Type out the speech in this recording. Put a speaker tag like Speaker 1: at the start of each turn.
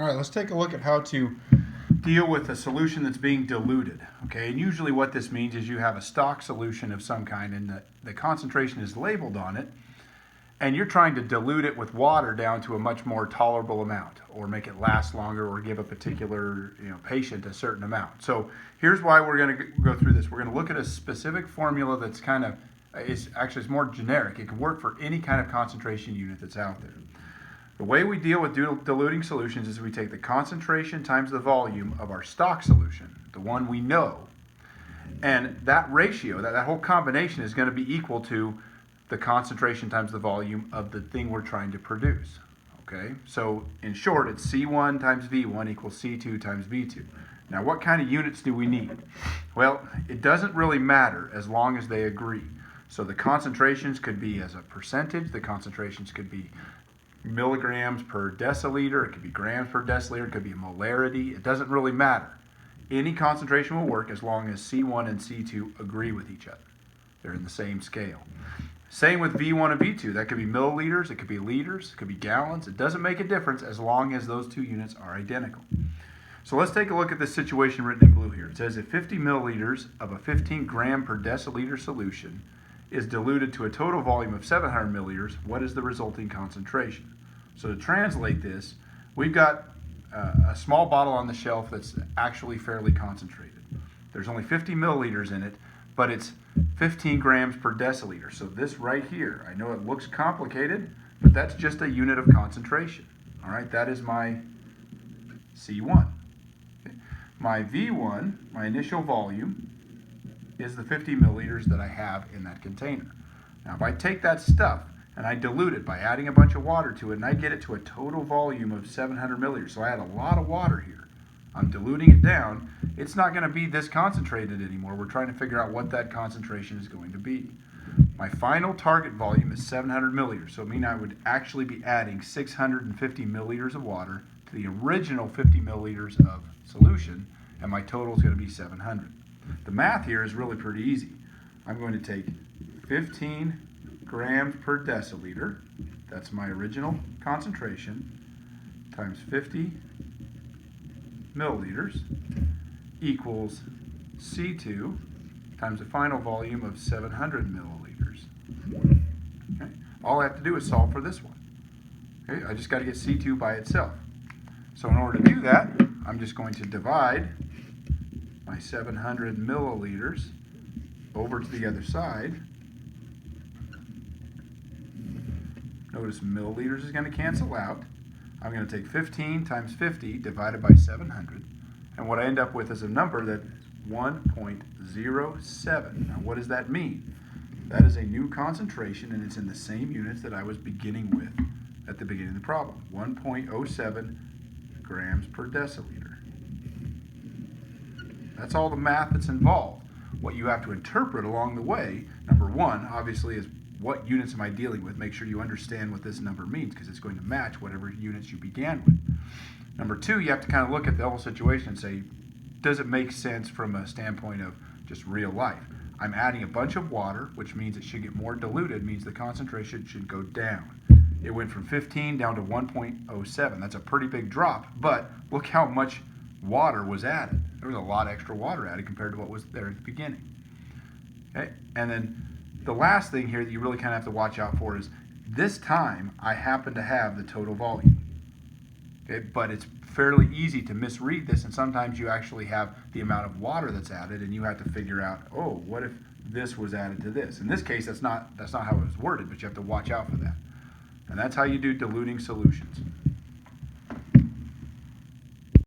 Speaker 1: All right, let's take a look at how to deal with a solution that's being diluted. Okay, and usually what this means is you have a stock solution of some kind and the concentration is labeled on it, and you're trying to dilute it with water down to a much more tolerable amount, or make it last longer, or give a particular patient a certain amount. So here's why we're going to go through this. We're going to look at a specific formula that's it's more generic. It can work for any kind of concentration unit that's out there. The way we deal with diluting solutions is we take the concentration times the volume of our stock solution, the one we know, and that ratio, that whole combination is going to be equal to the concentration times the volume of the thing we're trying to produce. Okay, so in short, it's C1 times V1 equals C2 times V2. Now, what kind of units do we need? Well, it doesn't really matter as long as they agree. So the concentrations could be as a percentage, the concentrations could be milligrams per deciliter, it could be grams per deciliter, it could be a molarity. It doesn't really matter. Any concentration will work as long as C1 and C2 agree with each other. They're in the same scale. Same with V1 and V2. That could be milliliters, it could be liters, it could be gallons. It doesn't make a difference as long as those two units are identical. So let's take a look at this situation written in blue here. It says if 50 milliliters of a 15 gram per deciliter solution is diluted to a total volume of 700 milliliters, what is the resulting concentration? So to translate this, we've got a small bottle on the shelf that's actually fairly concentrated. There's only 50 milliliters in it, but it's 15 grams per deciliter. So this right here, I know it looks complicated, but that's just a unit of concentration. All right, that is my C1. Okay. My V1, my initial volume, is the 50 milliliters that I have in that container. Now, if I take that stuff and I dilute it by adding a bunch of water to it, and I get it to a total volume of 700 milliliters, so I add a lot of water here. I'm diluting it down. It's not going to be this concentrated anymore. We're trying to figure out what that concentration is going to be. My final target volume is 700 milliliters, so it means I would actually be adding 650 milliliters of water to the original 50 milliliters of solution, and my total is going to be 700. The math here is really pretty easy. I'm going to take 15 grams per deciliter, that's my original concentration, times 50 milliliters equals C2 times the final volume of 700 milliliters. Okay. All I have to do is solve for this one. Okay. I just got to get C2 by itself. So in order to do that, I'm just going to divide my 700 milliliters over to the other side. Notice milliliters is going to cancel out. I'm going to take 15 times 50 divided by 700, and what I end up with is a number that is 1.07. Now what does that mean? That is a new concentration, and it's in the same units that I was beginning with at the beginning of the problem. 1.07 grams per deciliter. That's all the math that's involved. What you have to interpret along the way, number one, obviously, is what units am I dealing with? Make sure you understand what this number means, because it's going to match whatever units you began with. Number two, you have to kind of look at the whole situation and say, does it make sense from a standpoint of just real life? I'm adding a bunch of water, which means it should get more diluted, means the concentration should go down. It went from 15 down to 1.07. That's a pretty big drop, but look how much water was added. There was a lot of extra water added compared to what was there at the beginning. Okay, and then the last thing here that you really kind of have to watch out for is this time I happen to have the total volume. Okay, but it's fairly easy to misread this, and sometimes you actually have the amount of water that's added, and you have to figure out, oh, what if this was added to this? In this case, that's not how it was worded, but you have to watch out for that. And that's how you do diluting solutions.